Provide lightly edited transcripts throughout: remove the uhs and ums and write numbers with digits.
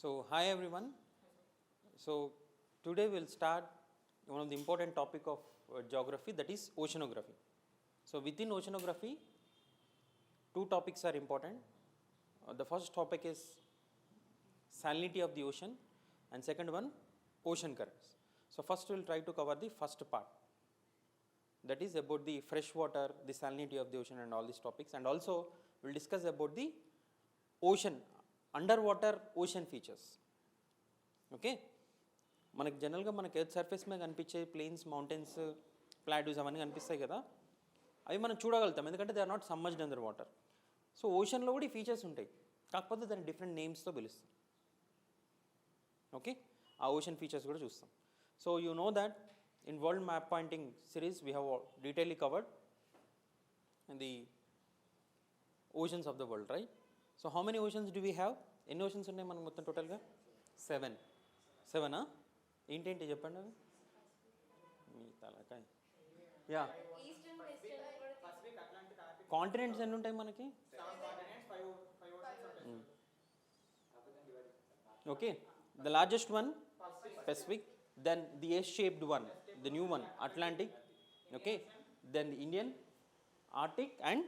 So, hi everyone. So, today we'll start one of the important topic of geography, that is oceanography. So, within oceanography, two topics are important. The first topic is salinity of the ocean, and second one ocean currents. So, first we'll try to cover the first part, that is about the fresh water, the salinity of the ocean and all these topics, and also we'll discuss about the ocean, underwater ocean features. Okay, మనకి జనరల్గా మనకి earth surface మీద కనిపించే planes, mountains, plateaus అవన్నీ కనిపిస్తాయి కదా, అవి మనం చూడగలుగుతాం ఎందుకంటే they are not submerged under water. So ఓషన్లో కూడా ఈ ఫీచర్స్ ఉంటాయి, కాకపోతే దాన్ని డిఫరెంట్ నేమ్స్తో పిలుస్తాం. ఓకే, ఆ ఓషన్ ఫీచర్స్ కూడా చూస్తాం. So you know that in world map pointing series we have detailly covered the oceans of the world, right? So how many oceans do we have? ఎన్ని oceans ఉన్నాయి మనకు మొత్తం టోటల్గా? సెవెనా? ఏంటేంటి చెప్పండి అవి మీ తలకాయ. యా, కాంటినెంట్స్ ఎన్ని ఉంటాయి మనకి? Okay, the largest one Pacific, then the S shaped one, the new one Atlantic, okay, then the Indian, Arctic and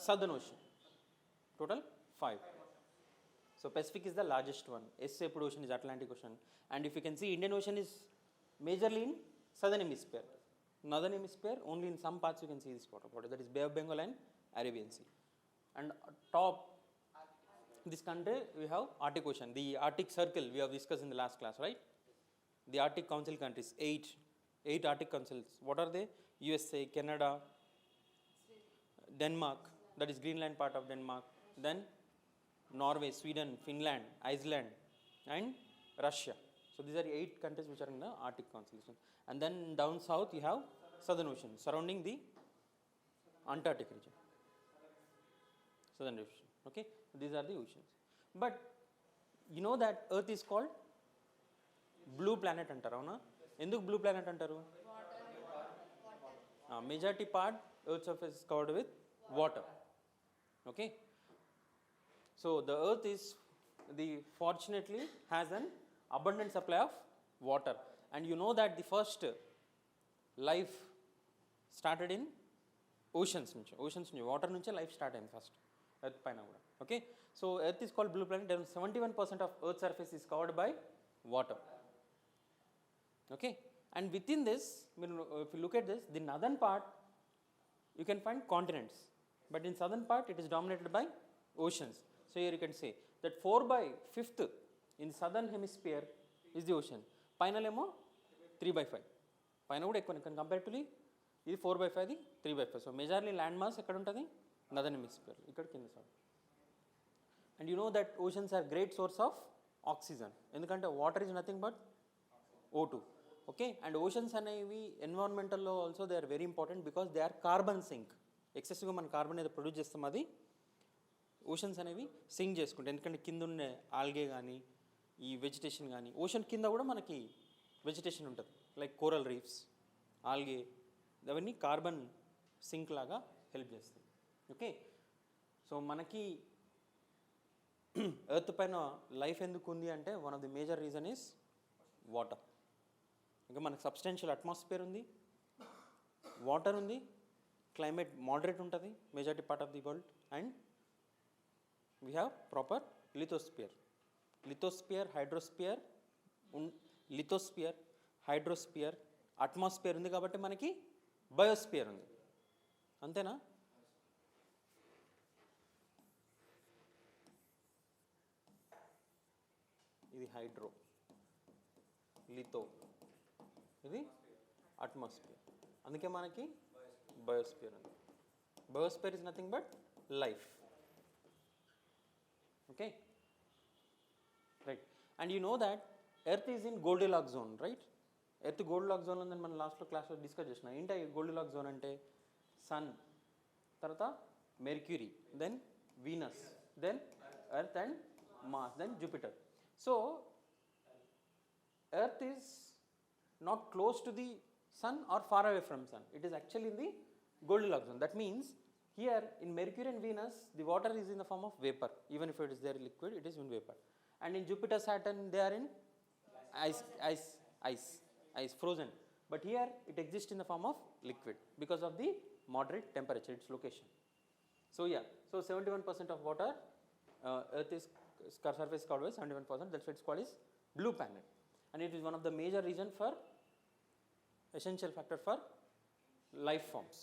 southern ocean. Total 5. So Pacific is the largest one. S-shaped ocean is Atlantic Ocean, and if you can see, Indian Ocean is majorly in southern hemisphere. Northern hemisphere only in some parts you can see this water body, that is Bay of Bengal and Arabian Sea. And top this country we have Arctic Ocean, the Arctic Circle we have discussed in the last class, right? The Arctic Council countries, eight Arctic councils. What are they? USA, Canada, Denmark, that is Greenland part of Denmark, then Norway, Sweden, Finland, Iceland and Russia. So these are 8 countries which are in the Arctic Council. And then down south you have Southern Ocean surrounding the Antarctic region, Southern Ocean. Okay, these are the oceans. But you know that Earth is called blue planet antaru, avuna? Enduku blue planet antaru? Majority part Earth surface is covered with water. Okay, so the earth is fortunately has an abundant supply of water, and you know that the first life started in oceans nunchi water nunchi life start ayindi first earth paina kuda. Okay, so earth is called blue planet. 71% of earth surface is covered by water. Okay, and within this, if you look at this, the northern part you can find continents, but in southern part it is dominated by oceans. So here you can say that 4/5 in southern hemisphere is the ocean. Final emo 3/5. Paina kuda ekku comparatively ఇది 4/5, అది 3/5. So మెజార్లీ land mass ఎక్కడ ఉంటుంది? నదర్న్ hemisphere, ఇక్కడ కింద side. And you know that oceans are great source of oxygen, ఎందుకంటే water is nothing but O2. Okay, and oceans అనేవి ఎన్విరాన్మెంటల్లో also they are very important because they are carbon sink. ఎక్సెసివ్గా మన carbon ఏదో produce చేస్తాం, అది oceans అనేవి sync చేసుకుంటాయి. ఎందుకంటే కింద ఉండే ఆల్గే కానీ ఈ వెజిటేషన్ కానీ, ఓషన్ కింద కూడా మనకి వెజిటేషన్ ఉంటుంది, లైక్ కోరల్ రీఫ్స్, ఆల్గే, అవన్నీ కార్బన్ సింక్ లాగా హెల్ప్ చేస్తాయి. ఓకే, సో మనకి ఎర్త్ పైన లైఫ్ ఎందుకు ఉంది అంటే one of the major reason is water. ఇంకా మనకు సబ్స్టెన్షియల్ అట్మాస్ఫియర్ ఉంది, వాటర్ ఉంది, క్లైమేట్ మోడరేట్ ఉంటుంది majority part of the world, and we have proper lithosphere, hydrosphere, atmosphere ఉంది, కాబట్టి మనకి బయోస్పియర్ ఉంది. అంతేనా? ఇది హైడ్రో, లిథో, ఇది అట్మాస్ఫియర్, అందుకే మనకి బయోస్పియర్ ఉంది. Biosphere is nothing but life. Okay, right, and you know that earth is in Goldilocks zone, right? Earth Goldilocks zone ఉందని మనం లాస్ట్లో క్లాస్లో డిస్కస్ చేసిన. ఏంటి గోల్డిలాక్స్ జోన్ అంటే? సన్, తర్వాత Mercury, then Venus, then Earth and Mars, then Jupiter. So Earth is not close to the sun or far away from sun. It is actually in the Goldilocks zone. That means here in Mercury and Venus, the water is in the form of vapor. Even if it is there liquid, it is in vapor. And in Jupiter, Saturn, they are in ice, frozen. But here it exists in the form of liquid because of the moderate temperature, its location. So yeah, so 71% of water, Earth is surface is covered by 71%. That's why it's called as blue planet, and it is one of the major reason for essential factor for life forms.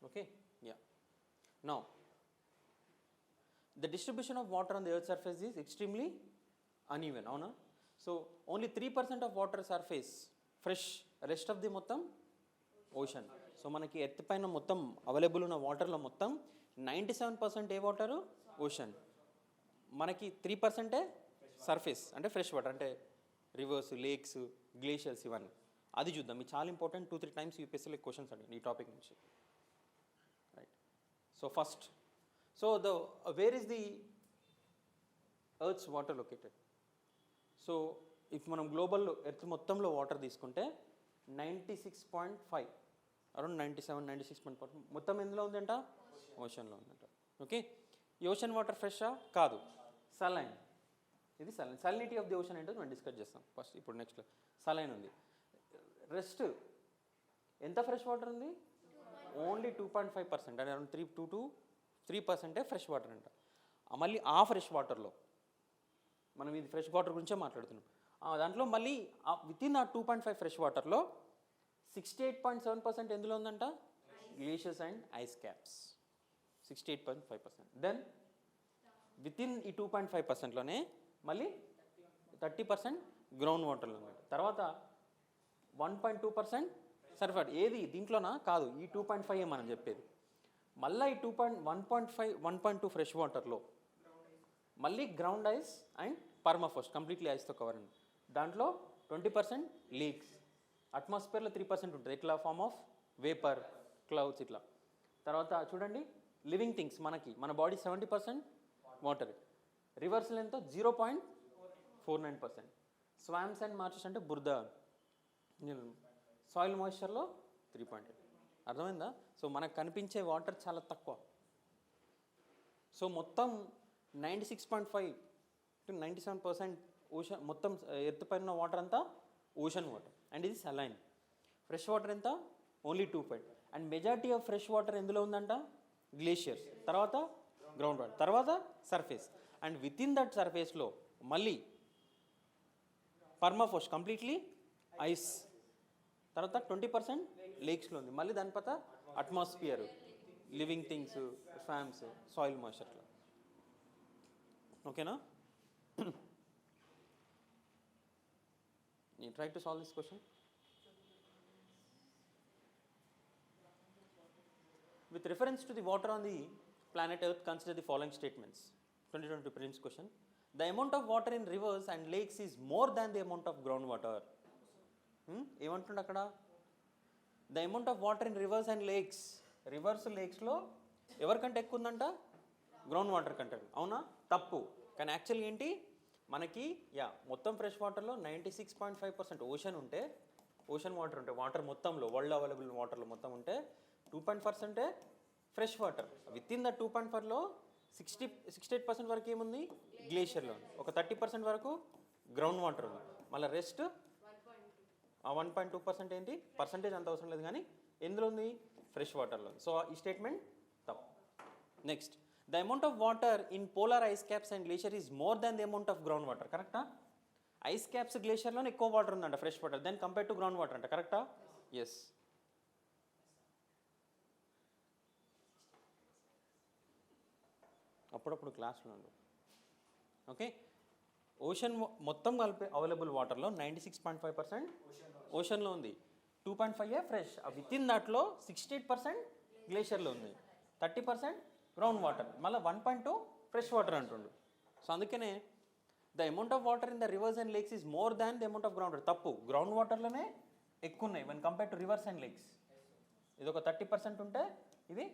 Okay, yeah. Now, the distribution of water on the Earth's surface is extremely uneven, avuna? So only 3% of water surface fresh, rest of the mottam ocean. So మనకి earth పైన మొత్తం available ఉన్న వాటర్లో మొత్తం 97% ఏ water ocean, మనకి 3% surface అంటే fresh water, అంటే reverse, lakes, glaciers, ఇవన్నీ. అది చూద్దాం. ఇది చాలా ఇంపార్టెంట్. 2-3 టైమ్స్ యూపీఎస్సీలో క్వశ్చన్స్ అడిగాను ఈ టాపిక్ నుంచి. Right. So first, so where is the earths water located? So if మనం గ్లోబల్ ఎర్త్ మొత్తంలో వాటర్ తీసుకుంటే 96.5, అరౌండ్ 97-96 మొత్తం ఎందులో ఉందంట? ఓషన్లో ఉందంట. ఓకే, ఈ ఓషన్ వాటర్ ఫ్రెషా? కాదు, సలైన్. ఇది సలైన్. సలినిటీ ఆఫ్ ది ఓషన్ ఏంటో మనం డిస్కస్ చేస్తాం ఫస్ట్. ఇప్పుడు నెక్స్ట్ సలైన్ ఉంది. రెస్ట్ ఎంత ఫ్రెష్ వాటర్ ఉంది? ఓన్లీ 2.5%, అంటే అరౌండ్ 2-3% ఫ్రెష్ వాటర్ అంట. మళ్ళీ ఆ ఫ్రెష్ వాటర్లో మనం ఇది ఫ్రెష్ వాటర్ గురించే మాట్లాడుతున్నాం. దాంట్లో మళ్ళీ విత్ ఇన్ ఆ 2.5 ఫ్రెష్ వాటర్లో 68.7% ఎందులో ఉందంట? Glaciers and ice caps. 68.5%. Then within ఈ 2.5%లోనే మళ్ళీ 30% గ్రౌండ్ వాటర్లో ఉందంట. తర్వాత 1.2% సర్ఫేస్. ఏది దీంట్లోనా? కాదు, ఈ 2.5 మనం చెప్పేది. మళ్ళీ ఈ 1.2 ఫ్రెష్ వాటర్లో మళ్ళీ ground ice and permafrost, completely ఐస్తో కవర్ ఉంది. దాంట్లో 20% లీక్స్. అట్మాస్ఫియర్లో 3% ఉంటుంది, ఇట్లా ఫార్మ్ ఆఫ్ వేపర్, క్లౌడ్స్ ఇట్లా. తర్వాత చూడండి, లివింగ్ థింగ్స్, మన body 70% water. Rivers length 0.49%. Swamps and marshes అంటే బురద. సాయిల్ మాయిశ్చర్లో 3.8. అర్థమైందా? సో మనకు కనిపించే వాటర్ చాలా తక్కువ. సో మొత్తం 96.5-97% ఓషన్, మొత్తం ఎర్త్ పైన ఉన్న వాటర్ అంతా ఓషన్ వాటర్, అండ్ ఇది సలైన్. ఫ్రెష్ వాటర్ ఎంత? Only 2. And majority of fresh water ఎందులో ఉందంట? గ్లేషియర్స్, తర్వాత గ్రౌండ్ వాటర్, తర్వాత surface. And within that సర్ఫేస్లో మళ్ళీ పర్మాఫ్రోస్ట్, కంప్లీట్లీ ఐస్. తర్వాత 20% లేక్స్లో ఉంది. మళ్ళీ దాని తర్వాత atmosphere, living things, swamps, soil moisture. ఓకేనా? You try to solve this question. With reference to the water on the planet Earth, consider the following statements. 2022 prelims question. The amount of water in rivers and lakes is more than the amount of groundwater. ఏమంటుండే అక్కడ? The amount of water in rivers and lakes. Rivers, లేక్స్లో ఎవరికంటే ఎక్కువ ఉందంట? Ground water కంటే. అవునా? తప్పు. కానీ యాక్చువల్గా ఏంటి, మనకి మొత్తం ఫ్రెష్ వాటర్లో 96.5% ఓషన్ ఉంటే, ఓషన్ వాటర్ ఉంటే, వాటర్ మొత్తంలో వరల్డ్ అవైలబుల్ వాటర్లో మొత్తం ఉంటే 2% fresh water. With in the 2.5లో 68% వరకు ఏముంది? గ్లేషియర్లో ఉంది. ఒక 30% వరకు గ్రౌండ్ వాటర్ ఉంది. మళ్ళీ రెస్ట్ 1.2% ఏంటి? పర్సంటేజ్ అంత అవసరం లేదు, కానీ ఎందులో ఉంది? ఫ్రెష్ వాటర్లో. సో ఈ స్టేట్మెంట్ తప్పు. Next, the amount of water in polar ice caps and glacier is more than the amount of ground water. కరెక్టా? ఐస్ క్యాప్స్, గ్లేషియర్లోనే ఎక్కువ వాటర్ ఉందంట, fresh water, then compare to ground water అంట. కరెక్టా? Yes. అప్పుడప్పుడు క్లాస్లో ఉండు. ఓకే, ఓషన్ మొత్తం కలిపి అవైలబుల్ వాటర్లో 96.5% ఓషన్లో ఉంది, 2.5 ఫ్రెష్. విత్ ఇన్ దాట్లో 68% గ్లేషియర్లో ఉంది, 30% గ్రౌండ్ వాటర్, మళ్ళీ 1.2 ఫ్రెష్ వాటర్ అంటుండు. సో అందుకనే the amount of water in the reverse and lakes is more than the amount of ground water. తప్పు, గ్రౌండ్ వాటర్లోనే ఎక్కువ ఉన్నాయి when compare to reverse and lakes. ఇది ఒక 30% ఉంటే ఇది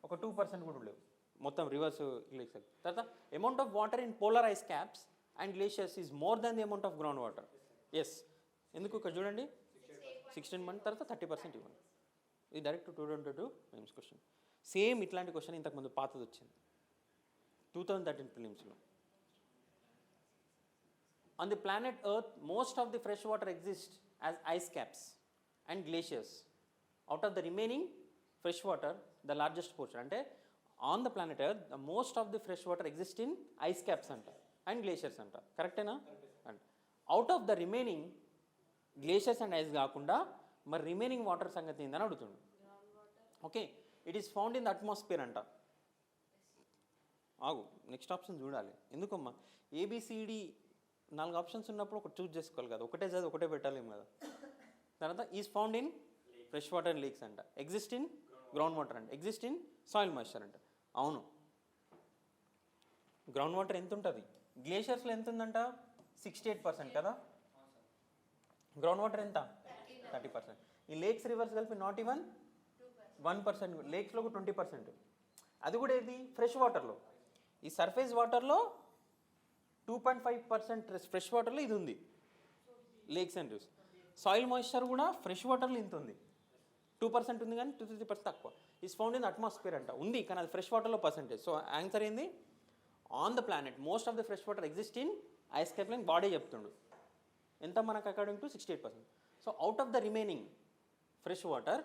ఒక 2% కూడా లేవు మొత్తం రివర్స్ లేక్స్. తర్వాత amount of water in polar ice caps and glaciers is more than the amount of ground water. Yes. ఎందుకు? ఇక్కడ చూడండి, 16 మంత్ తర్వాత 30% ఇవ్వండి. ఇది డైరెక్ట్ 222 మెయిన్స్ క్వశ్చన్. సేమ్ ఇట్లాంటి క్వశ్చన్ ఇంతకుముందు పాతది వచ్చింది 2013 ప్రిలిమ్స్లో. On the planet Earth, most of the fresh water exists as ice caps and glaciers. Out of the remaining fresh water, the largest portion, అంటే on the planet Earth, the most of the fresh water exists in ice caps and glaciers అంట. కరెక్టేనా? And out of the remaining glaciers and ice కాకుండా మరి remaining water సంగతి ఏందని అడుగుతుండు. Okay, it is found in the atmosphere అంట. ఆగు, next option చూడాలి. ఎందుకమ్మా ఏబిసిడి 4 ఆప్షన్స్ ఉన్నప్పుడు ఒకటి చూస్ చేసుకోవాలి కదా, ఒకటే చదివి ఒకటే పెట్టాలేము కదా. తర్వాత is found in fresh water and lakes అంట, ఎగ్జిస్ట్ ఇన్ గ్రౌండ్ వాటర్ అంట, ఎగ్జిస్ట్ ఇన్ సాయిల్ మాయిశ్చర్ అంట. అవును, గ్రౌండ్ వాటర్ ఎంత ఉంటుంది? గ్లేషియర్స్లో ఎంత ఉందంట? 68% కదా. గ్రౌండ్ వాటర్ ఎంత? 30%. ఈ లేక్స్ రివర్స్ కలిపి నాట్ ఈవెన్ 1%. లేక్స్లో 20%. అది కూడా ఏది? ఫ్రెష్ వాటర్లో. ఈ సర్ఫేస్ వాటర్లో 2.5% ఫ్రెష్ వాటర్లో ఇది ఉంది, lakes and reverse. Soil moisture కూడా ఫ్రెష్ వాటర్లో ఇంత ఉంది, 2% ఉంది కానీ 2-3% తక్కువ. ఈజ్ ఫౌండ్ ఇన్ అట్మాస్ఫియర్ అంట, ఉంది కానీ అది ఫ్రెష్ వాటర్లో పర్సెంటేజ్. సో ఆన్సర్ ఏంది? On the planet most of the fresh water exist in ice cap line body చెప్తుండు. ఎంత మనకు according to 68%. So out of the remaining fresh water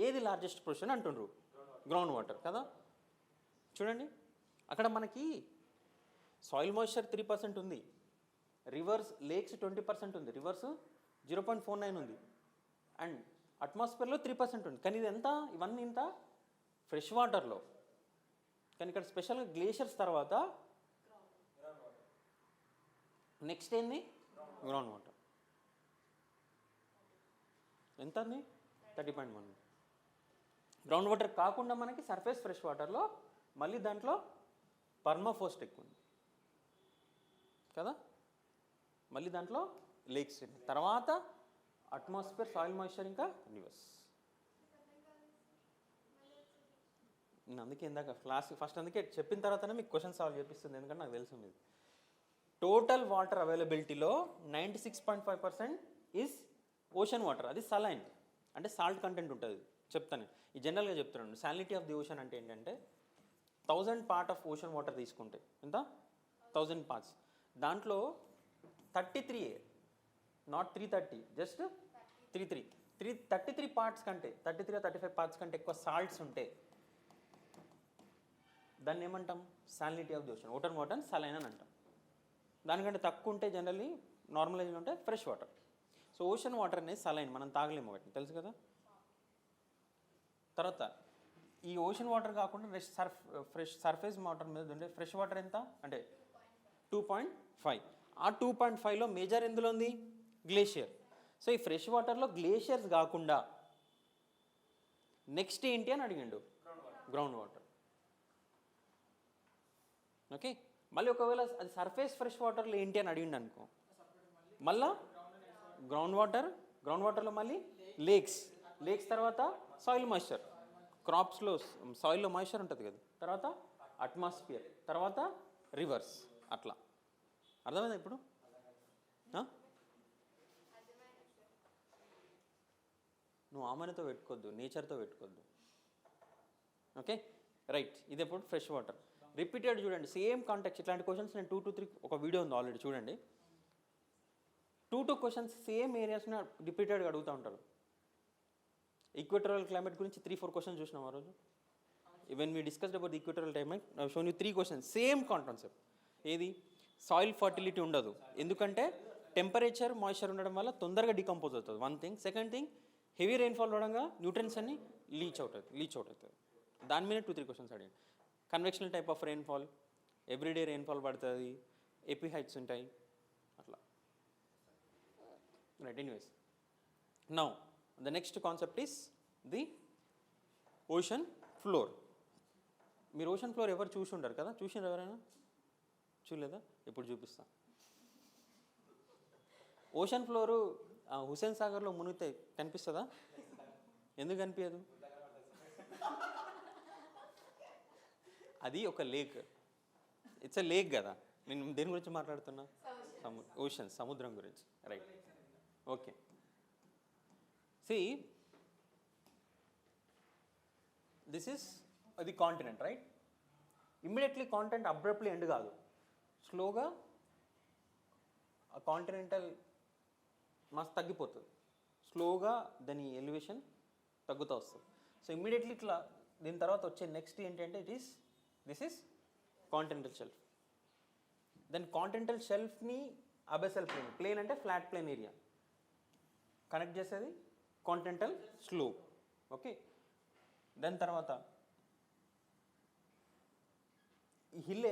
ఏది లార్జెస్ట్ పోర్షన్ అంటుండ్రు? గ్రౌండ్ వాటర్ కదా. చూడండి అక్కడ మనకి సాయిల్ మాయిశ్చర్ 3% ఉంది, రివర్స్ లేక్స్ 20% ఉంది, రివర్స్ 0.49 ఉంది, అండ్ అట్మాస్ఫియర్లో 3% ఉంది. కానీ ఇది ఎంత? ఇవన్నీ ఇంత ఫ్రెష్ వాటర్లో. కానీ ఇక్కడ స్పెషల్గా గ్లేషియర్స్ తర్వాత నెక్స్ట్ ఏంది? Ground water. ఎంత ఉంది? 30.1. గ్రౌండ్ వాటర్ కాకుండా మనకి సర్ఫేస్ ఫ్రెష్ వాటర్లో మళ్ళీ దాంట్లో పర్మాఫ్రోస్ట్ ఎక్కువ ఉంది కదా, మళ్ళీ దాంట్లో లేక్స్, తర్వాత అట్మాస్ఫియర్, సాయిల్ మాయిశ్చర్, ఇంకా రివర్స్. నేను అందుకే ఇందాక క్లాస్ ఫస్ట్ అందుకే చెప్పిన తర్వాతనే మీకు క్వశ్చన్ సాల్వ్ చేపిస్తుంది, ఎందుకంటే నాకు తెలుసు మీది. టోటల్ వాటర్ అవైలబిలిటీలో 96.5% ఈజ్ ఓషన్ వాటర్. అది సలైన్ అంటే సాల్ట్ కంటెంట్ ఉంటుంది. చెప్తాను, ఈ జనరల్గా చెప్తున్నాను. సాలినిటీ ఆఫ్ ది ఓషన్ అంటే ఏంటంటే 1000 పార్ట్ ఆఫ్ ఓషన్ వాటర్ తీసుకుంటే ఎంత? 1000 పార్ట్స్. దాంట్లో 33, నాట్ 330, జస్ట్ 33 పార్ట్స్ కంటే 33-35 పార్ట్స్ కంటే ఎక్కువ సాల్ట్స్ ఉంటే దాన్ని ఏమంటాం? Salinity of the ocean. Voter water saline అని అంటాం. దానికంటే తక్కువ ఉంటే జనరల్లీ నార్మలైజ్ ఉంటే fresh water. So ocean water అనేది సలైన్, మనం తాగలేము వాటిని, తెలుసు కదా. తర్వాత ఈ ఓషన్ వాటర్ కాకుండా ఫ్రెష్ సర్ఫేస్ వాటర్ మీద ఉండే ఫ్రెష్ వాటర్ ఎంత అంటే 2.5. ఆ 2.5లో మేజర్ ఎందులో ఉంది? గ్లేషియర్. సో ఈ ఫ్రెష్ వాటర్లో గ్లేషియర్స్ కాకుండా నెక్స్ట్ ఏంటి అని అడిగిండు? Ground water. ఓకే, మళ్ళీ ఒకవేళ అది సర్ఫేస్ ఫ్రెష్ వాటర్లో ఏంటి అని అడిగిండు అనుకో, మళ్ళా గ్రౌండ్ వాటర్లో మళ్ళీ లేక్స్ తర్వాత సాయిల్ మాయిశ్చర్, క్రాప్స్లో సాయిల్లో మాయిశ్చర్ ఉంటుంది కదా, తర్వాత అట్మాస్ఫియర్, తర్వాత రివర్స్. అట్లా అర్థమైందా ఇప్పుడు? నువ్వు ఆమెతో పెట్టుకోవద్దు, నేచర్తో పెట్టుకోవద్దు. Okay right. ఇది ఎప్పుడు ఫ్రెష్ వాటర్. రిపీటెడ్ చూడండి, సేమ్ కాంటాక్ట్స్. ఇట్లాంటి క్వశ్చన్స్ నేను 2-3 ఒక వీడియో ఉంది ఆల్రెడీ, చూడండి. 2 క్వశ్చన్స్ సేమ్ ఏరియాస్ని రిపీటెడ్గా అడుగుతూ ఉంటారు. ఈక్వేటోరియల్ క్లైమేట్ గురించి 3-4 క్వశ్చన్స్ చూసినాం ఆ రోజు. When we discussed about the equatorial climate, I shown you 3 questions, same concept. ఏది? సాయిల్ ఫర్టిలిటీ ఉండదు, ఎందుకంటే టెంపరేచర్ మాయిశ్చర్ ఉండడం వల్ల తొందరగా డికంపోజ్ అవుతుంది, 1 thing. Second thing, heavy rainfall అవడంగా న్యూట్రియన్స్ అన్ని లీచ్ అవుట్ అవుతుంది. దాని మీద 2-3 క్వశ్చన్స్ అడిగాను. Convectional type of rainfall, everyday rainfall పడుతుంది, ఎపీ హైట్స్ ఉంటాయి, అట్లా. Right, anyways. Now the next concept is the ocean floor. మీరు ఓషన్ ఫ్లోర్ ఎవరు చూసి ఉంటారు కదా, చూసినారు ఎవరైనా? చూడలేదా? ఇప్పుడు చూపిస్తా. ఓషన్ ఫ్లోరు హుస్సేన్ సాగర్లో మునిగితే కనిపిస్తుందా? ఎందుకు కనిపించదు? అది ఒక లేక్, ఇట్స్ ఎ లేక్ కదా. నేను దేని గురించి మాట్లాడుతున్నా? ఓషన్, సముద్రం గురించి. Right, okay. See, this is అది continent, right? Immediately continent abruptly end కాదు, స్లోగా ఆ కాంటినెంటల్ మాస్ తగ్గిపోతుంది, స్లోగా దాని ఎలివేషన్ తగ్గుతూ వస్తుంది. సో ఇమ్మీడియట్లీ ఇట్లా దీని తర్వాత వచ్చే నెక్స్ట్ ఏంటంటే this is continental shelf. Then continental షెల్ఫ్ని అబెసల్ ప్లేన్, ప్లేన్ అంటే ఫ్లాట్ ప్లేన్ ఏరియా, కనెక్ట్ చేసేది కాంటినెంటల్ స్లోప్. ఓకే, దాని తర్వాత ఈ హిల్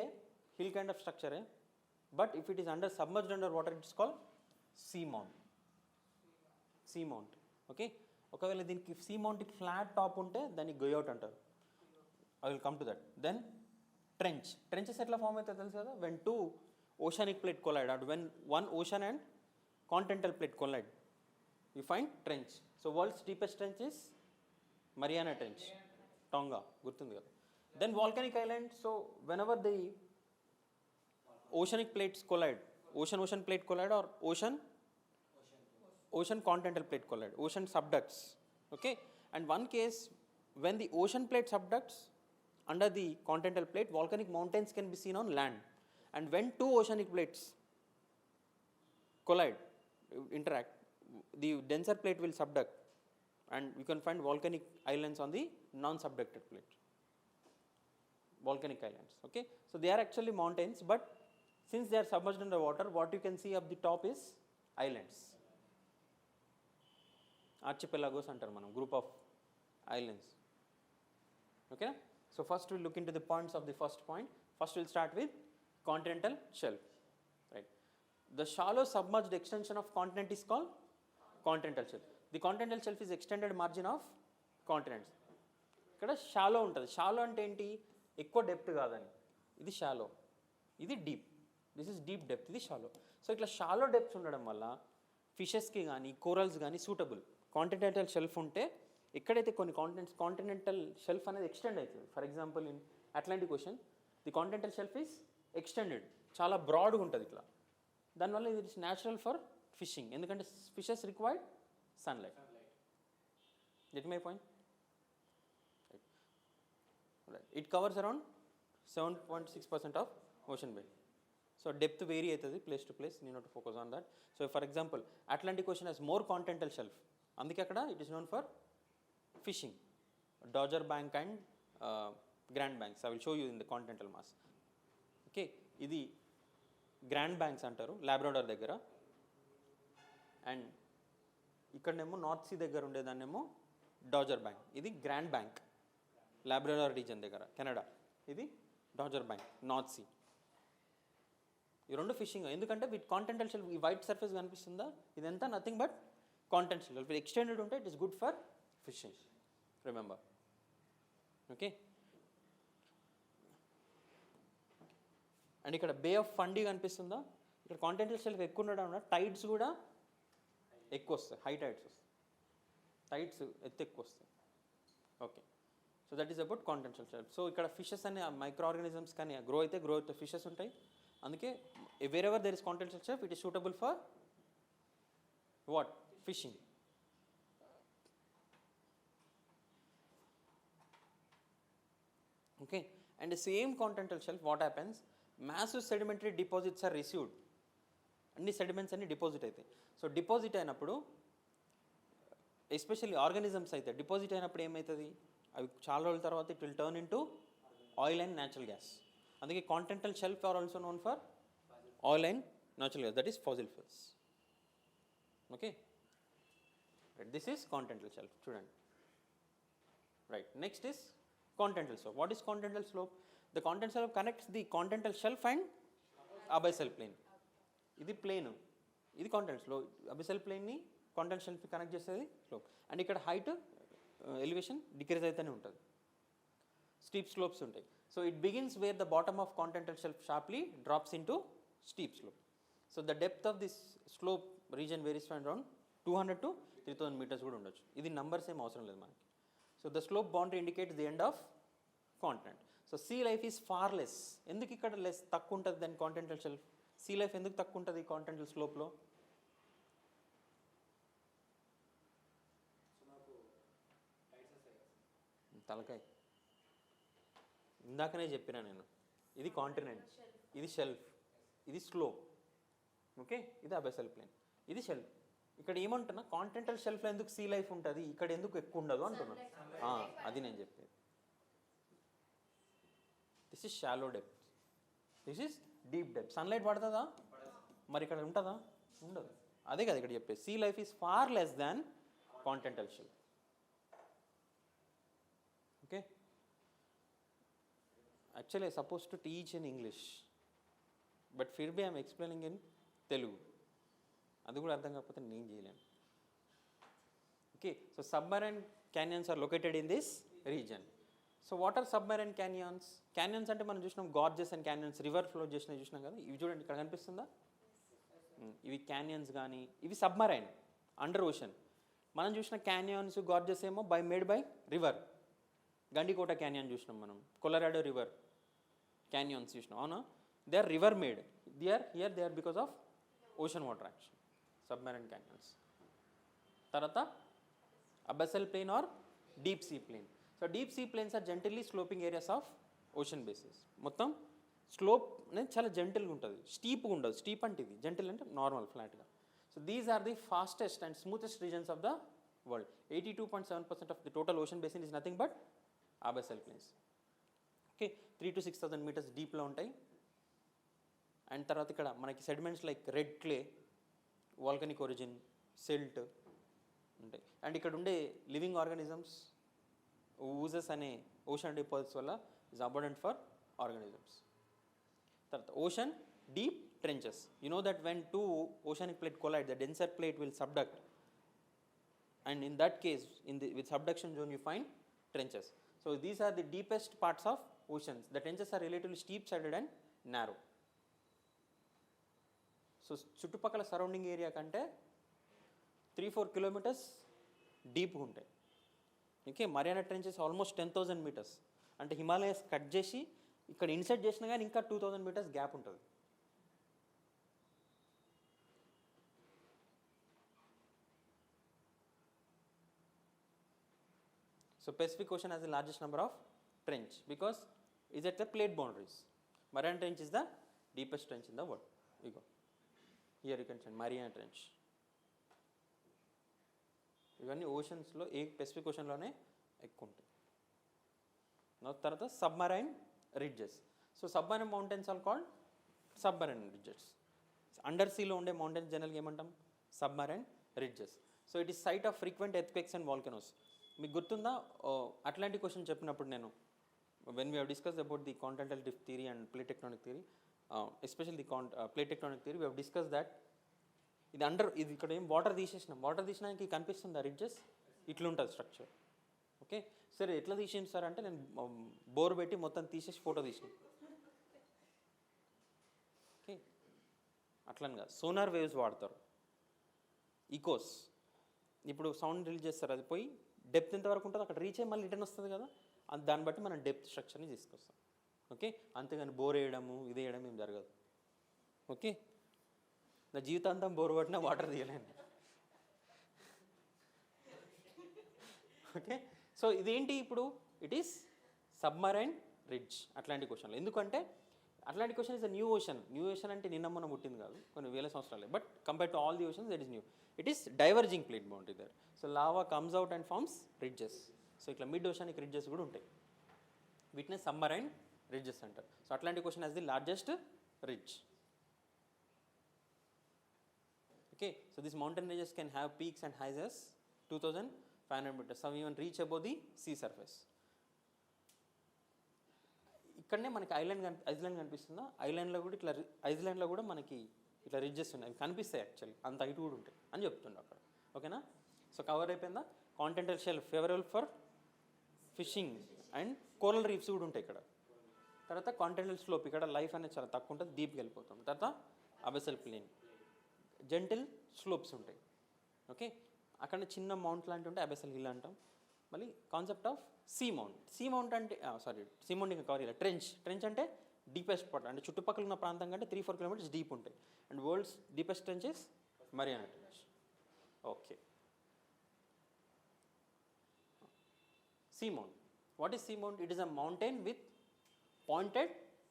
కైండ్ ఆఫ్ స్ట్రక్చరే, but if it is submerged under water it's call sea mount. Okay, ఒకవేళ దీనికి see మౌంట్కి flat top ఉంటే దాన్ని గొయ్అవుట్ అంటారు. I will come to that. Then trenches ఎట్లా ఫామ్ అవుతాయి తెలుసు కదా, when two oceanic plate collide, or when one ocean and continental plate collide, you find trench. So world's deepest trench is Mariana trench, Tonga, గుర్తుంది కదా. Then volcanic island, so whenever the oceanic plates collide, ocean plate collide, or ocean continental plate collide, ocean subducts. Okay, and one case when the ocean plate subducts under the continental plate, volcanic mountains can be seen on land. And when two oceanic plates collide, interact, the denser plate will subduct, and you can find volcanic islands on the non-subducted plate. Volcanic islands. Okay, so they are actually mountains, but since they are submerged under water, what you can see up the top is islands, archipelagos antar manam, group of islands. Okay, so first we'll look into the points of the first point. First we'll start with continental shelf, right? The shallow submerged extension of continent is called continental shelf. The continental shelf is extended margin of continents. ఇక్కడ shallow ఉంటుంది. Shallow అంటే ఏంటి, ఎక్కువ depth కాదని, ఇది shallow, ఇది deep, this is deep depth, ఇది shallow. So ఇట్లా షాలో డెప్త్స్ ఉండడం వల్ల ఫిషెస్కి కానీ కోరల్స్ కానీ సూటబుల్. కాంటినెంటల్ షెల్ఫ్ ఉంటే ఎక్కడైతే కొన్ని కాంటినెంటల్ షెల్ఫ్ అనేది ఎక్స్టెండ్ అవుతుంది. For example in Atlantic ocean the continental shelf is extended, చాలా బ్రాడ్గా ఉంటుంది ఇట్లా. దానివల్ల ఇది ఇట్స్ న్యాచురల్ ఫర్ ఫిషింగ్, ఎందుకంటే fishes required sunlight. Get my point? It covers around 7.6% of ocean bed. So depth vary అవుతుంది place to place, you need to focus on that. So for example, Atlantic Ocean has more continental shelf, అందుకే అక్కడ it is known for fishing, Dodger Bank and Grand Banks. I will show you in the continental mass. Okay, ఇది grand banks అంటారు లాబ్రాడర్ దగ్గర, and ఇక్కడనేమో north see దగ్గర ఉండేదాన్నేమో డాజర్ bank. ఇది grand bank లాబ్రాడర్ reason దగ్గర Canada, ఇది డాజర్ బ్యాంక్ నార్త్ సీ. ఈ రెండు ఫిషింగ్, ఎందుకంటే విత్ కాంటినెంటల్ షెల్ఫ్ ఈ వైట్ సర్ఫేస్ కనిపిస్తుందా, ఇదంతా నథింగ్ బట్ కాంటినెంటల్ షెల్ఫ్. ఇది ఎక్స్టెండెడ్ ఉంటే it is good for fishing, remember. Okay, and ఇక్కడ బే ఆఫ్ ఫండీ కనిపిస్తుందా, ఇక్కడ కాంటినెంటల్ షెల్ఫ్ ఎక్కువ ఉండడం వల్ల టైడ్స్ కూడా ఎక్కువ వస్తాయి, హై టైడ్స్ వస్తాయి, టైడ్స్ ఎక్కువ వస్తాయి. Okay, so that is about continental shelf. So ఇక్కడ ఫిషెస్ అనే మైక్రో ఆర్గానిజమ్స్ కానీ గ్రో అయితే ఫిషెస్ ఉంటాయి. అందుకే wherever there is continental shelf it is suitable for what, fishing. Okay, and same continental shelf what happens, massive sedimentary deposits are received, అన్ని sediments అన్ని deposit అవుతాయి. So deposit అయినప్పుడు especially organisms అయితే deposit అయినప్పుడు ఏమవుతుంది, అవి చాలా రోజుల తర్వాత it will turn in to oil and natural gas. అందుకే continental shelf are also known for oil and natural gas, that is fossil fuels. Okay, right, this is continental shelf, చూడండి. Right, next is continental slope. What is continental slope? The continental slope connects the continental shelf and abyssal plane. ఇది plane, ఇది continental slope. అబిసల్ ప్లేన్ని continental షెల్ఫ్కి connect చేసేది slope. And ఇక్కడ height elevation decrease అయితేనే ఉంటుంది, steep slopes ఉంటాయి. So it begins where the bottom of continental shelf sharply drops in to steep slope. So the depth of this slope reason varies from around 200 to 3000 meters కూడా ఉండొచ్చు. ఇది numbers ఏం అవసరం లేదు మనకి. So the slope boundary indicates the end of continent. So sea life is far less. ఎందుకు ఇక్కడ less తక్కువ ఉంటుంది దాని కాంటినెంటల్ షెల్ఫ్? సీ లైఫ్ ఎందుకు తక్కువ ఉంటుంది కాంటినెంటల్ స్లోప్లో? తలకాయ ఇందాకనే చెప్పినా నేను, ఇది కాంటినెంట్, ఇది షెల్ఫ్, ఇది స్లోప్. ఓకే, ఇది అబెసల్ ప్లేన్, ఇది షెల్ఫ్. ఇక్కడ ఏమంటున్నా, కాంటినెంటల్ షెల్ఫ్లో ఎందుకు సీ లైఫ్ ఉంటుంది, ఇక్కడ ఎందుకు ఎక్కువ ఉండదు అంటున్నా. అది నేను చెప్పేది. This is shallow depth, this is deep depth. Sunlight పడుతుందా మరి ఇక్కడ ఉంటుందా? ఉండదు. అదే కదా ఇక్కడ చెప్పేది, sea life is far less than continental shelf. Okay, actually I suppose to teach in English, but ఫిర్ బి ఐఎమ్ ఎక్స్ప్లెయినింగ్ ఇన్ తెలుగు. అది కూడా అర్థం కాకపోతే నేను చేయలేను. Okay, so submarine canyons are located in this region. So what are submarine canyons? Canyons అంటే మనం చూసినాం Gorges and canyons, river flow చేసినవి చూసినాం కదా. ఇవి చూడండి ఇక్కడ కనిపిస్తుందా, ఇవి క్యానియన్స్. కానీ ఇవి సబ్మరైన్, అండర్ ఓషన్. మనం చూసిన క్యానియన్స్ గార్జెస్ ఏమో made by river. Gandikota canyon చూసినాం మనం, కొలరాడో రివర్ క్యానియన్స్ చూసినాం, అవునా? They are river made, they are because of ocean water action, submarine canyons. తర్వాత abyssal plain are deep sea plain. So deep sea plains are gently sloping areas of ocean basis. మొత్తం slope అనేది చాలా జెంటిల్గా ఉంటుంది, స్టీప్గా ఉండదు. Steep అంటే ఇది, gentle అంటే normal ఫ్లాట్గా. So these are the fastest and smoothest regions of the world. 82.7% of the total ocean basin is nothing but abyssal plains. Okay, 3,000 to 6,000 meters డీప్లో ఉంటాయి. అండ్ తర్వాత ఇక్కడ మనకి sediments like red clay, volcanic origin, silt ఉంటాయి. And ఇక్కడ ఉండే living organisms oozes అనే ocean deposits వల్ల ఇస్ అబండెంట్ ఫర్ ఆర్గానిజమ్స్. తర్వాత ocean deep trenches. You know that when two oceanic plate collide, the denser plate will subduct, and in that case with subduction zone you find trenches. So these are the deepest parts of oceans. The trenches are relatively steep sided and narrow. So చుట్టుపక్కల surrounding area కంటే 3-4 kilometers డీప్గా ఉంటాయి. Okay, Mariana trenches almost 10,000 meters. అంటే Himalayas cut చేసి ఇక్కడ INCET చేసినా కానీ ఇంకా 2,000 meters గ్యాప్ ఉంటుంది. So Pacific Ocean has the largest number of trench because it is at the plate boundaries. Mariana Trench is the deepest trench in the world. You go. Here you can see Mariana Trench. ఇవన్నీ ఓషన్స్లో Pacific ఓషన్లోనే ఎక్కువ ఉంటాయి. తర్వాత submarine ridges. So submarine mountains are called submarine ridges. Under సీలో ఉండే mountains జనరల్గా ఏమంటాం? Submarine ridges. So it is site of frequent earthquakes and volcanoes. మీకు గుర్తుందా అట్లాంటిక్ క్వశ్చన్ చెప్పినప్పుడు నేను, when we have discussed about the continental drift theory and plate tectonic theory, especially the plate tectonic theory, we have discuss that ఇది ఇక్కడ ఏం water తీసేసినాం, water తీసినానికి కనిపిస్తుంది ఆ ridges ఇట్లుంటుంది structure. Okay, సరే ఎట్లా తీసేయండి సార్ అంటే నేను బోర్ పెట్టి మొత్తం తీసేసి ఫోటో తీసిన. ఓకే, అట్లని కాదు, సోనార్ వేవ్స్ వాడతారు, ఈకోస్. ఇప్పుడు సౌండ్ రిలీజ్ చేస్తారు, అది పోయి డెప్త్ ఎంతవరకు ఉంటుందో అక్కడ రీచ్ అయ్యి మళ్ళీ రిటర్న్ వస్తుంది కదా, దాన్ని బట్టి మనం డెప్త్ స్ట్రక్చర్ని తీసుకొస్తాం. ఓకే, అంతేగాని బోర్ వేయడము ఇది వేయడం ఏం జరగదు. ఓకే, నా జీవితాంతం బోర్ పట్టినా వాటర్ తీయలేను. ఓకే, సో ఇదేంటి ఇప్పుడు? It is submarine ridge Atlantic ఓషన్లో. ఎందుకంటే Atlantic ocean is a new ocean. New ocean అంటే నిన్న మొన్న పుట్టింది కాదు, కొన్ని వేల సంవత్సరాలే. But compare to all the oceans that is new. It is diverging plate boundary there. So lava comes out and forms ridges. So ఇట్లా mid oceanic ridges కూడా ఉంటాయి. వీటినే సబ్మరైన్ రిడ్జెస్ అంటారు. So Atlantic ocean has the largest ridge. Okay, so these mountain ranges can have peaks and heights as 2,500 meters. Some even reach above the sea surface. ఇక్కడనే మనకి Iceland కనిపిస్తుందా? ఐస్లాండ్లో కూడా మనకి ఇట్లా రిడ్జెస్ ఉన్నాయి, అవి కనిపిస్తాయి యాక్చువల్లీ, అంత హైట్ కూడా ఉంటాయి అని చెప్తుండే అక్కడ. ఓకేనా? సో కవర్ అయిపోయిందా? Continental shelf favourable for fishing and coral reefs కూడా ఉంటాయి ఇక్కడ. తర్వాత కాంటినెంటల్ స్లోప్, ఇక్కడ లైఫ్ అనేది చాలా తక్కువ ఉంటుంది, డీప్కి వెళ్ళిపోతుంది. తర్వాత అబెసల్ ప్లేన్, జెంటిల్ స్లోప్స్ ఉంటాయి. ఓకే, అక్కడ చిన్న మౌంట్ లాంటి ఉంటే అబెసల్ హిల్ అంటాం. మళ్ళీ కాన్సెప్ట్ ఆఫ్ సీ మౌంట్ అంటే సీ మౌంట్ ఇంకా కవర్ ఇలా. ట్రెంచ్ అంటే డీపెస్ట్ పార్ట్, అంటే చుట్టుపక్కల ఉన్న ప్రాంతం కంటే 3-4 kilometers డీప్ ఉంటాయి. And world's deepest trench is Mariana trench. Okay, seamount. What is seamount? It is a mountain with pointed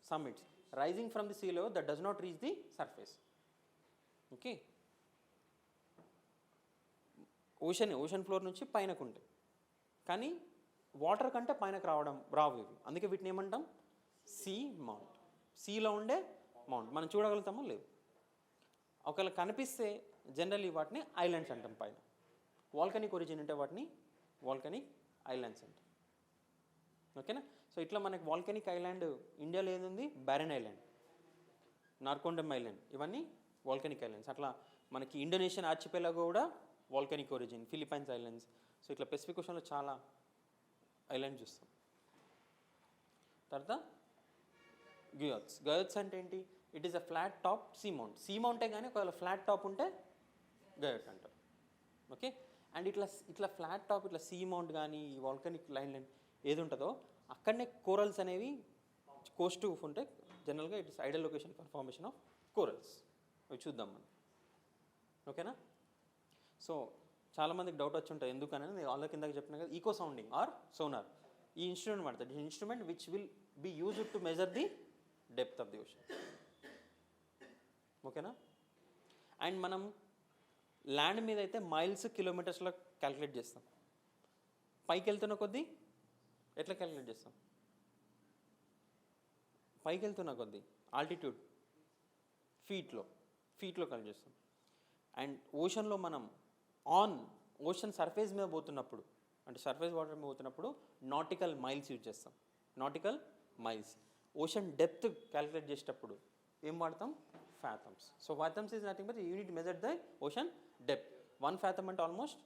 summits rising from the sea level that does not reach the surface. Okay, ocean floor నుంచి పైనకు ఉంటాయి, కానీ water కంటే పైనకు రావు ఇవి. అందుకే వీటిని ఏమంటాం? See mount. సీలో ఉండే mount మనం చూడగలుగుతామో లేదు. ఒకవేళ కనిపిస్తే జనరల్లీ వాటిని ఐలాండ్స్ అంటాం. పైన వాల్కనిక్ ఒరిజిన్ ఉంటే వాటిని వాల్కనిక్ ఐలాండ్స్ అంటాం. ఓకేనా? సో ఇట్లా మనకి వాల్కనిక్ ఐలాండ్ ఇండియాలో ఏది ఉంది? బ్యారెన్ ఐలాండ్, నార్కోండమ్ ఐలాండ్, ఇవన్నీ వాల్కనిక్ ఐలాండ్స్. అట్లా మనకి ఇండోనేషియన్ ఆర్చిపెలాగో కూడా volcanic origin, Philippines islands. So ఇట్లా పెసిఫిక్ ఓషన్లో చాలా ఐలాండ్ చూస్తాం. తర్వాత గయోత్స్. గయోత్స్ అంటే ఏంటి? It is a flat top sea mount. Sea మౌంటే కానీ ఒకవేళ ఫ్లాట్ టాప్ ఉంటే గయోట్ అంటారు. ఓకే, అండ్ ఇట్లా ఫ్లాట్ టాప్, ఇట్లా సీ మౌంట్ కానీ ఈ వాల్కనిక్ లైన్ ఏది ఉంటుందో అక్కడనే కోరల్స్ అనేవి కోస్ట్ ఉంటాయి. జనరల్గా it is Idol location for formation of corals. అవి చూద్దాం మనం. ఓకేనా? సో చాలామందికి డౌట్ వచ్చి ఉంటుంది ఎందుకని. నేను ఆల్రెడీ కిందకి చెప్పిన కదా, ఈకో సౌండింగ్ ఆర్ సోనార్. ఈ ఇన్స్ట్రుమెంట్ వాడతాడు. ఈ instrument which will be used to measure the depth of the ocean. ఓకేనా? అండ్ మనం ల్యాండ్ మీద అయితే మైల్స్ కిలోమీటర్స్లో క్యాలిక్యులేట్ చేస్తాం. పైకి వెళ్తున్న కొద్దీ ఎట్లా క్యాలిక్యులేట్ చేస్తాం? పైకి వెళ్తున్న కొద్దీ ఆల్టిట్యూడ్ ఫీట్లో క్యాలిక్యులేట్ చేస్తాం. అండ్ ఓషన్లో మనం ఓషన్ సర్ఫేస్ మీద పోతున్నప్పుడు, అంటే సర్ఫేస్ వాటర్ మీద పోతున్నప్పుడు నాటికల్ మైల్స్ యూజ్ చేస్తాం. Nautical miles. Ocean depth calculate చేసేటప్పుడు ఏం వాడతాం? Fathoms. So fathoms is nothing but unit measure the ocean depth. 1 fathom అంటే ఆల్మోస్ట్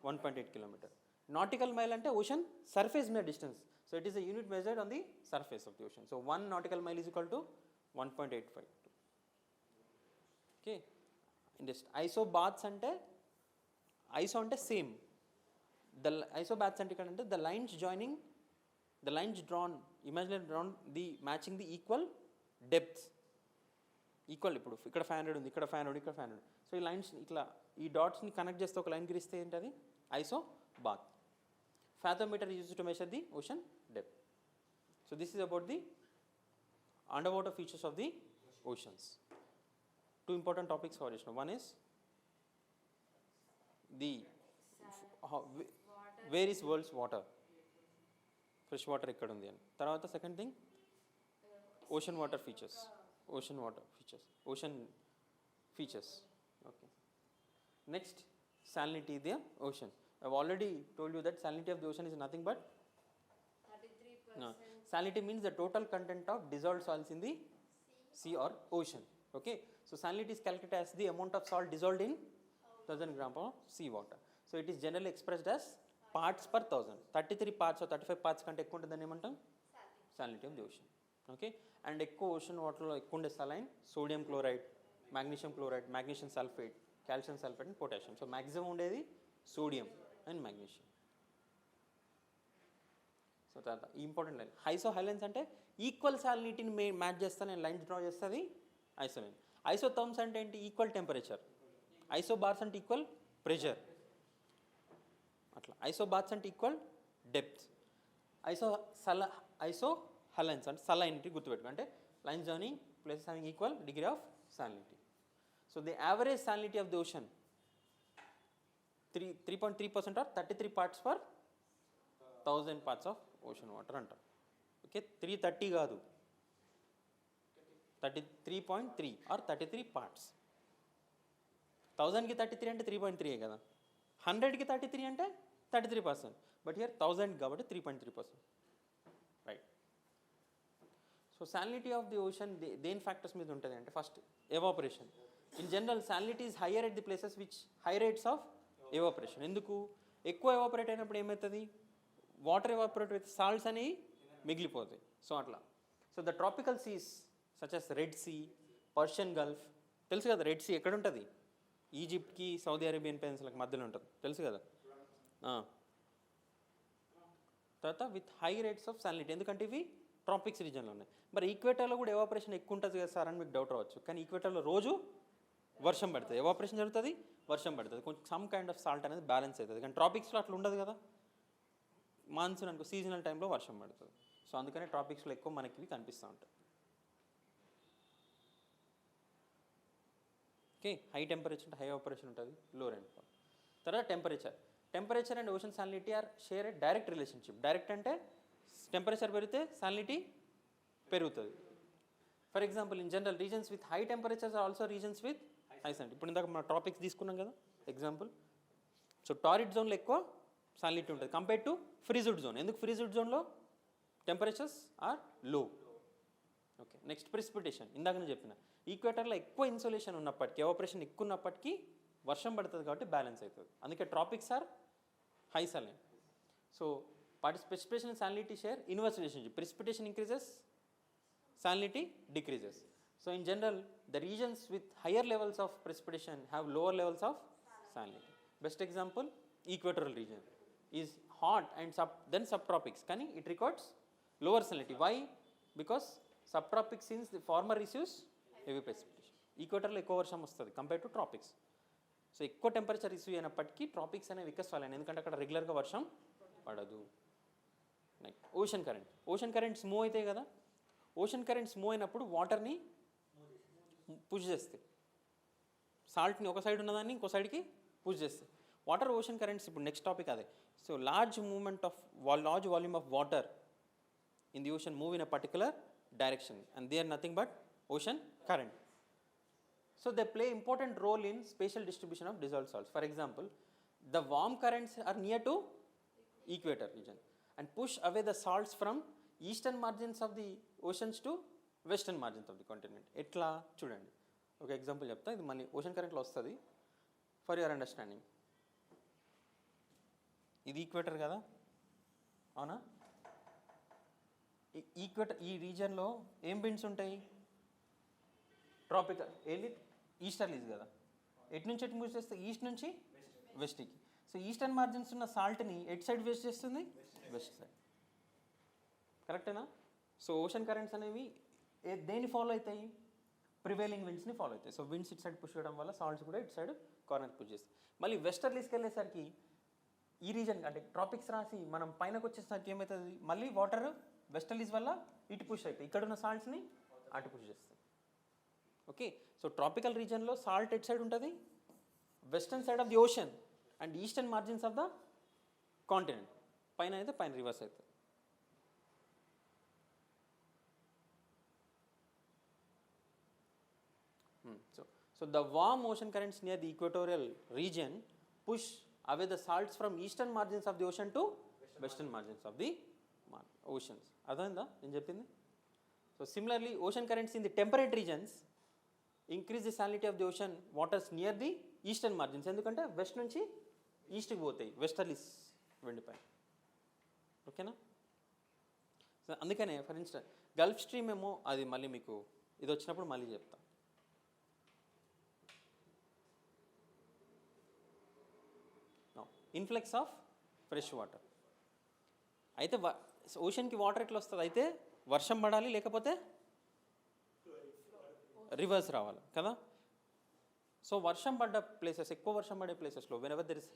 1.8 kilometer. నాటికల్ మైల్ అంటే ఓషన్ సర్ఫేస్ మీద distance. So it is a unit measured on the surface of the ocean. So 1 nautical mile is equal to 1.85. Okay, just isobaths అంటే, iso అంటే same. Isobaths అంటే ఇక్కడ అంటే the lines drawn, imaginary drawn the matching the equal depths. Equal. ఇప్పుడు ఇక్కడ 500 ఉంది, ఇక్కడ 500, ఇక్కడ 500. సో ఈ లైన్స్ ఇట్లా ఈ డాట్స్ని కనెక్ట్ చేస్తే ఒక లైన్ గిరిస్తే ఏంటది? Isobath. Fathometer use to measure the ocean depth. So this is about the under water features of the oceans. 2 important topics for this. One is the where is world's water, fresh water ekkada undi ani. Tarvata second thing, ocean features. Okay, next, salinity of the ocean. I've already told you that salinity of the ocean is nothing but 33%. Salinity means the total content of dissolved salts in the sea or ocean. Okay, so salinity is calculated as the amount of salt dissolved in 1000 grams of sea water. So it is generally expressed as parts per 1000. 33 parts or 35 parts కంటే ఎక్కువ ఉంటుందని ఏమంటాం? salinity of the ocean. Okay, and ఎక్కువ ocean వాటర్లో ఎక్కువ ఉండే saline, sodium chloride, magnesium chloride, magnesium sulfate, calcium sulfate and potassium. So maximum ఉండేది sodium and magnesium. So తర్వాత ఈ ఇంపార్టెంట్ లైన్ ఐసోహైలెన్స్ అంటే ఈక్వల్ సాలినిటీని మ్యాచ్ చేస్తా నేను లైన్స్ డ్రా చేస్తుంది ఐసోలైన్. ఐసోథర్మ్స్ అంటే ఏంటి? Equal temperature. ఐసోబార్స్ అంటే ఈక్వల్ ప్రెషర్. అట్లా ఐసోబార్స్ అంటే ఈక్వల్ డెప్త్. ఐసోహైలెన్స్ అంటే సలైనిటీ గుర్తుపెట్టుకో, అంటే lines journeying places having equal degree of salinity. So the average salinity of the ocean 3.3% or 33 parts per 1000 parts of ocean water అంటారు. ఓకే, 330 కాదు, 33.3 or 33 parts. 1000కి 33 అంటే 3.3 కదా, 100కి 33 అంటే 33%, బట్ హియర్ 1000 కాబట్టి 3.3%. Right. So salinity of the ocean దేని factors మీద ఉంటుంది అంటే first evaporation. In general salinity is higher at the places which high rates of evaporation. ఎందుకు? ఎక్కువ ఎవాపరేట్ అయినప్పుడు ఏమవుతుంది? వాటర్ ఎవాపరేట్ అయితే సాల్ట్స్ అనేవి మిగిలిపోతాయి. సో అట్లా. So the tropical seas such as Red Sea, Persian Gulf, తెలుసు కదా రెడ్ సీ ఎక్కడ ఉంటుంది? ఈజిప్ట్కి సౌదీ అరేబియన్ పెనిన్సులాకి మధ్యలో ఉంటుంది, తెలుసు కదా. తర్వాత with high rates of salinity, ఎందుకంటే ఇవి ట్రాపిక్స్ రీజన్లో ఉన్నాయి. మరి ఈక్వేటర్లో కూడా ఎవాపరేషన్ ఎక్కువ ఉంటుంది కదా సార్ అని మీకు డౌట్ రావచ్చు. కానీ ఈక్వేటర్లో రోజు వర్షం పడుతుంది, ఎవాపరేషన్ జరుగుతుంది, వర్షం పడుతుంది, కొంచెం సమ్ కైండ్ ఆఫ్ సాల్ట్ అనేది బ్యాలెన్స్ అవుతుంది. కానీ ట్రాపిక్స్లో అట్లా ఉండదు కదా. మాన్సూన్ అనుకో సీజనల్ టైంలో వర్షం పడుతుంది. సో అందుకనే ట్రాపిక్స్లో ఎక్కువ మనకి ఇవి కనిపిస్తూ ఉంటాయి. ఓకే, హై టెంపరేచర్ ఉంటే హై ఆపరేషన్ ఉంటుంది, లో రెయిన్ఫాల్. తర్వాత temperature and ocean salinity are share a direct relationship. Direct అంటే టెంపరేచర్ పెరిగితే సాలినిటీ పెరుగుతుంది. For example in general regions with high temperatures are also regions with high salinity. ఇప్పుడు ఇందాక మన tropics తీసుకున్నాం కదా ఎగ్జాంపుల్. సో టారిడ్ జోన్లో ఎక్కువ సాలినిటీ ఉంటుంది కంపేర్ టు ఫ్రీజ్డ్ జోన్. ఎందుకు ఫ్రీజ్డ్ జోన్లో టెంపరేచర్స్ ఆర్ లో. Okay, next precipitation. ఇందాక నేను చెప్పిన ఈక్వేటర్లో ఎక్కువ ఇన్సోలేషన్ ఉన్నప్పటికీ, ఎవాపరేషన్ ఎక్కువ ఉన్నప్పటికీ వర్షం పడుతుంది కాబట్టి బ్యాలెన్స్ అవుతుంది. అందుకే tropics are high saline. So precipitation and salinity share inverse relationship. Precipitation increases, salinity decreases. So in general, the regions with higher levels of precipitation have lower levels of salinity. Best example, equatorial region is hot and then subtropics. Kani it records lower salinity. Why? Because subtropics since the farmer receives heavy precipitation. Equator lo ekko varsham vastadi compared to tropics. So ekko temperature issue ayinappatiki tropics ane vikasvalani endukante akkada regular ga varsham padadu. Next ocean currents move aitayi kada. Ocean currents move అయినప్పుడు వాటర్ని push చేస్తాయి. సాల్ట్ని ఒక side ఉన్నదాన్ని ఇంకో సైడ్కి push చేస్తాయి. Water ocean currents ఇప్పుడు నెక్స్ట్ టాపిక్ అదే. So large volume of water in the ocean move in a particular direction and they are nothing but ocean current. So they play important role in spatial distribution of dissolved salts. For example the warm currents are near to equator region and push away the salts from eastern margins of the oceans to western margins of the continent. ఎట్లా చూడండి, ఒక example చెప్తా. ఇది మళ్ళీ ocean కరెంట్లో వస్తుంది for your understanding. ఇది equator కదా, అవునా? ఈక్వేటర్ ఈ రీజియన్లో ఏం విండ్స్ ఉంటాయి? ట్రాపికల్. ఏది ఈస్టర్లీస్ కదా. ఎటు నుంచి ఎటు మూవ్ చేస్తే ఈస్ట్ నుంచి వెస్ట్కి. సో ఈస్టర్న్ మార్జిన్స్ ఉన్న సాల్ట్ని ఎటు సైడ్ వేస్ట్ చేస్తుంది? West side. కరెక్టేనా? సో ఓషన్ కరెంట్స్ అనేవి దేన్ని ఫాలో అవుతాయి? ప్రివైలింగ్ విండ్స్ని ఫాలో అవుతాయి. సో విండ్స్ ఇటు సైడ్ పుష్ చేయడం వల్ల సాల్ట్స్ కూడా ఇటు సైడ్ కార్నర్ పుష్ చేస్తాయి. మళ్ళీ వెస్టర్లీస్కి వెళ్ళేసరికి ఈ రీజన్ అంటే ట్రాపిక్స్ రాసి మనం పైనకు వచ్చేసరికి ఏమవుతుంది? మళ్ళీ వాటర్ వెస్టర్లీస్ వల్ల ఇటు పుష్ అవుతాయి, ఇక్కడ ఉన్న సాల్ట్స్ని అటు పుష్ చేస్తాయి. ఓకే, సో ట్రాపికల్ రీజన్లో సాల్ట్ ఎటు సైడ్ ఉంటుంది? Western side of the ocean and eastern margins of the continent. పైన అయితే పైన రివర్స్ అవుతుంది. So the warm ocean currents near the equatorial region push away the salts from eastern margins of the ocean to western margins of the oceans. Adanda నేను చెప్పింది. So similarly ocean currents in the temperate regions increase the salinity of the ocean waters near the eastern margins. ఎందుకంటే west నుంచి ఈస్ట్కి పోతాయి westerlies వెండిపై. ఓకేనా? So అందుకనే for instance Gulf stream ఏమో అది మళ్ళీ మీకు ఇది వచ్చినప్పుడు మళ్ళీ చెప్తా. Influx of fresh water. అయితే ఓషన్కి వాటర్ ఎట్లా వస్తుంది? అయితే వర్షం పడాలి, లేకపోతే రివర్స్ రావాలి కదా. సో వర్షం పడ్డ ప్లేసెస్, ఎక్కువ వర్షం పడే ప్లేసెస్లో whenever there is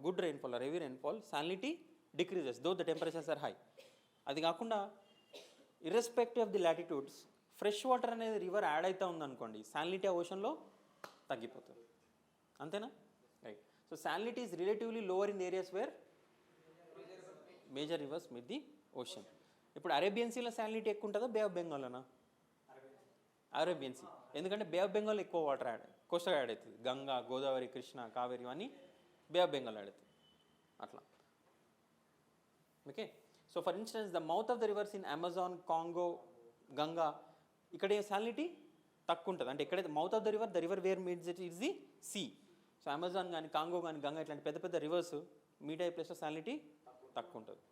good rainfall or heavy rainfall salinity decreases though the temperatures are high. అది కాకుండా irrespective of the latitudes fresh water అనేది రివర్ యాడ్ అవుతూ ఉందనుకోండి, సాలినిటీ ఆ ఓషన్లో తగ్గిపోతుంది. అంతేనా? Right. So salinity is relatively lower in the areas where major rivers meet the ocean. ఇప్పుడు అరేబియన్ సీలో సాలినిటీ ఎక్కువ ఉంటుందా బే ఆఫ్ బెంగాల్లోనా? Arabian sea. ఎందుకంటే బే ఆఫ్ బెంగాల్ ఎక్కువ వాటర్ కోస్టల్ యాడ్ అవుతుంది. గంగా, గోదావరి, కృష్ణ, కావేరి ఇవన్నీ బే ఆఫ్ బెంగాల్ యాడ్ అవుతుంది అట్లా. Okay, so for instance the mouth of the rivers in Amazon, Congo, Ganga ఇక్కడ సాలినిటీ తక్కువ ఉంటుంది. అంటే ఎక్కడైతే mouth of the river where meets it is the sea. So Amazon కానీ, కాంగో కానీ, గంగా ఇట్లాంటి పెద్ద పెద్ద రివర్స్ మీట్ అయ్యే ప్లేస్లో సాలినిటీ తక్కువ ఉంటుంది.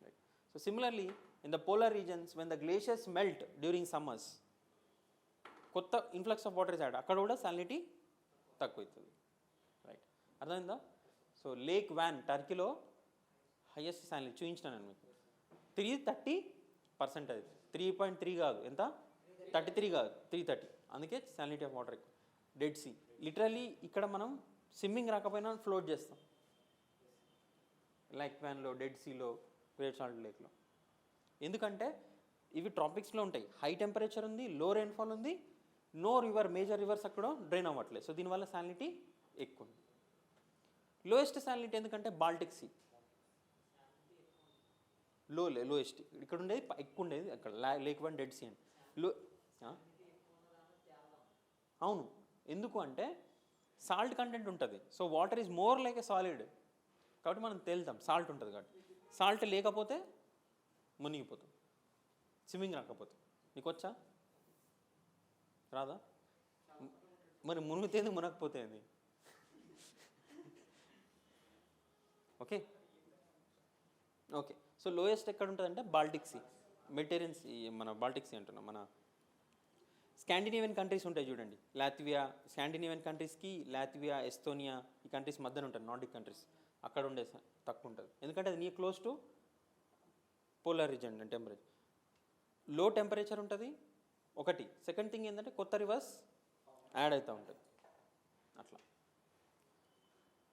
Right. So similarly in the polar regions when the glaciers melt during summers కొత్త influx of water is add, అక్కడ కూడా సాలినిటీ తక్కువ అవుతుంది. రైట్, అర్థమైందా? సో లేక్ వ్యాన్ టర్కీలో హైయెస్ట్ సాలినిటీ చూపించినాను నేను మీకు. 330% అది 3.3 కాదు, ఎంత 33 కాదు 330. అందుకే సాలినిటీ ఆఫ్ వాటర్ ఎక్కువ. డెడ్ సీ లిటరలీ ఇక్కడ మనం స్విమ్మింగ్ రాకపోయినా ఫ్లోట్ చేస్తాం. లైక్ వ్యాన్లో, డెడ్ సీలో గ్రేట్ సాల్ట్ లేక్లో. ఎందుకంటే ఇవి ట్రాపిక్స్లో ఉంటాయి, హై టెంపరేచర్ ఉంది, లో రెయిన్ఫాల్ ఉంది, నో రివర్, మేజర్ రివర్స్ అక్కడ డ్రైన్ అవ్వట్లేదు. సో దీనివల్ల సాలినిటీ ఎక్కువ ఉంది. లోయెస్ట్ సాలినిటీ ఎందుకంటే బాల్టిక్ సీ, లోయెస్ట్. ఇక్కడ ఉండేది ఎక్కువ ఉండేది అక్కడ లేక్ వన్ డెడ్ సీ అని. లో అవును, ఎందుకు అంటే సాల్ట్ కంటెంట్ ఉంటుంది. So water is more like a solid, కాబట్టి మనం తేలుతాం, సాల్ట్ ఉంటుంది కాబట్టి. సాల్ట్ లేకపోతే మునిగిపోతాం, స్విమ్మింగ్ రాకపోతే. నీకు వచ్చా? రాదా? మరి మునిగితేంది, మునగపోతేంది? Okay okay. సో లోయెస్ట్ ఎక్కడ ఉంటుందంటే బాల్టిక్ సీ, మెడిటరేనియన్ సీ. మన బాల్టిక్ సీ అంటున్నాం. మన స్కాండినేవియన్ కంట్రీస్ ఉంటాయి చూడండి, లాత్వియా. స్కాండినేవియన్ కంట్రీస్కి లాత్వియా, ఎస్తోనియా ఈ కంట్రీస్ మధ్యన ఉంటుంది, నార్డిక్ కంట్రీస్. అక్కడ ఉండే తక్కువ ఉంటుంది, ఎందుకంటే అది close to polar reason temperature. లో టెంపరేచర్ ఉంటుంది ఒకటి. సెకండ్ థింగ్ ఏంటంటే కొత్త రివర్స్ యాడ్ అవుతూ ఉంటుంది అట్లా.